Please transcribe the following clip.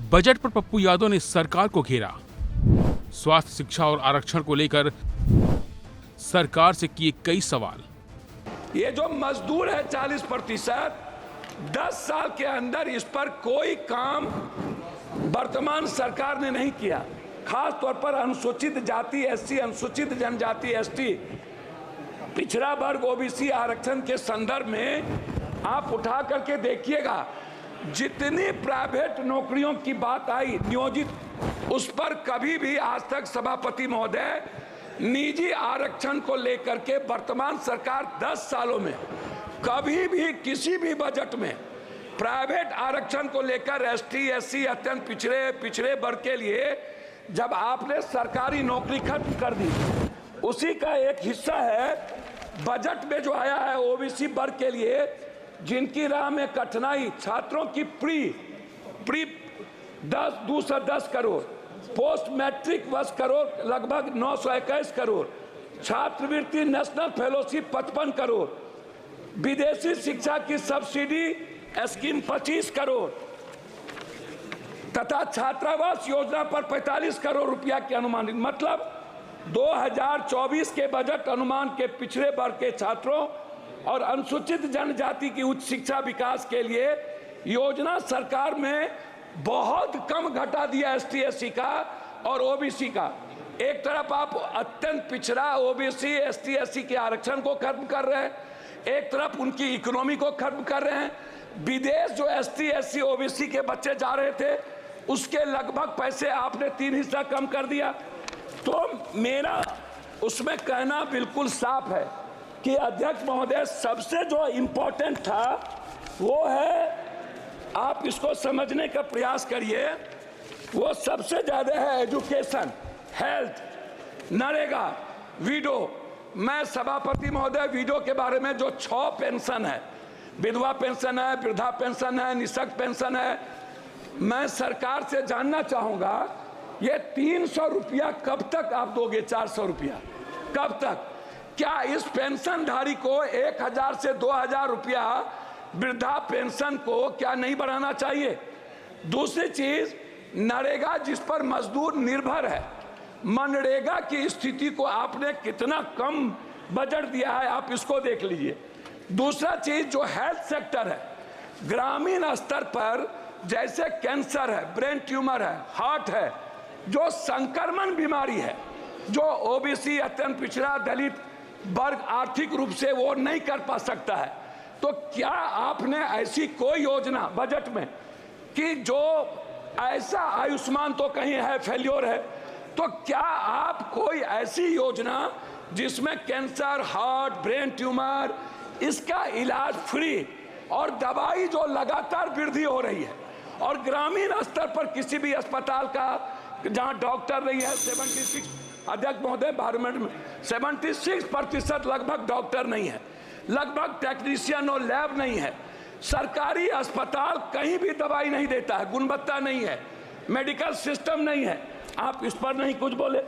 Budget पर पप्पू यादव ने सरकार को घेरा। स्वास्थ्य, शिक्षा और आरक्षण को लेकर सरकार से किए कई सवाल। ये जो मजदूर है 40%, 10 साल के अंदर इस पर कोई काम वर्तमान सरकार ने नहीं किया। खास तौर पर अनुसूचित जाति एससी, अनुसूचित जनजाति एसटी, पिछड़ा वर्ग ओबीसी आरक्षण के संदर्भ में आप उठा करके देखिएगा, जितनी प्राइवेट नौकरियों की बात आई नियोजित, उस पर कभी भी आज तक सभापति महोदय निजी आरक्षण को लेकर के वर्तमान सरकार 10 सालों में कभी भी किसी भी बजट में प्राइवेट आरक्षण को लेकर एसटी एससी अत्यंत पिछड़े वर्ग के लिए जब आपने सरकारी नौकरी खत्म कर दी, उसी का एक हिस्सा है बजट में जो आया है ओबीसी वर्ग के लिए, जिनकी राह में कठिनाई, छात्रों की pre 210 crore, post matric 10 crore, लगभग 921 करोड़, छात्रवृत्ति नेशनल फेलोशिप 55 करोड़, विदेशी शिक्षा की सब्सिडी स्कीम 25 करोड़ तथा छात्रावास योजना पर 45 करोड़ रुपया के अनुमानित, मतलब 2024 के बजट अनुमान के पिछड़े वर्ग के छात्रों और अनुसूचित जनजाति की उच्च शिक्षा विकास के लिए योजना सरकार में बहुत कम घटा दिया एसटी एससी का और ओबीसी का। एक तरफ आप अत्यंत पिछड़ा ओबीसी एसटी एससी के आरक्षण को खत्म कर रहे हैं, एक तरफ उनकी इकोनॉमी को खत्म कर रहे हैं। विदेश जो एसटी एससी ओबीसी के बच्चे जा रहे थे, उसके लगभग पैसे आपने 3 हिस्सा कम कर दिया। तो मेरा उसमें कहना बिल्कुल साफ है कि अध्यक्ष महोदय, सबसे जो इम्पोर्टेंट था वो है, आप इसको समझने का प्रयास करिए, वो सबसे ज़्यादा है एजुकेशन, हेल्थ, नरेगा, विडो। मैं सभापति महोदय विडो के बारे में जो 6 पेंशन है, विधवा पेंशन है, वृद्धा पेंशन है, निःशक्त पेंशन है, मैं सरकार से जानना चाहूँगा ये 300 रुपया कब तक आप दोगे? 400 रुपया कब तक? क्या इस पेंशनधारी को 1000 से 2000 रुपया वृद्धा पेंशन को क्या नहीं बढ़ाना चाहिए? दूसरी चीज, नरेगा जिस पर मजदूर निर्भर है, मनरेगा की स्थिति को आपने कितना कम बजट दिया है, आप इसको देख लीजिए। दूसरा चीज जो हेल्थ सेक्टर है, ग्रामीण स्तर पर जैसे कैंसर है, ब्रेन ट्यूमर है, हार्ट है, जो संक्रमण बीमारी है, जो ओबीसी अत्यंत पिछड़ा दलित वर्ग आर्थिक रूप से वो नहीं कर पा सकता है, तो क्या आपने ऐसी कोई योजना बजट में कि जो ऐसा, आयुष्मान तो कहीं है फेल्योर है, तो क्या आप कोई ऐसी योजना जिसमें कैंसर, हार्ट, ब्रेन ट्यूमर, इसका इलाज फ्री और दवाई जो लगातार वृद्धि हो रही है, और ग्रामीण स्तर पर किसी भी अस्पताल का जहां डॉक्टर नहीं है, 76 अध्यक्ष महोदय 12 मिनट में 76% लगभग डॉक्टर नहीं है, लगभग टेक्नीशियन और लैब नहीं है, सरकारी अस्पताल कहीं भी दवाई नहीं देता है, गुणवत्ता नहीं है, मेडिकल सिस्टम नहीं है, आप इस पर नहीं कुछ बोले।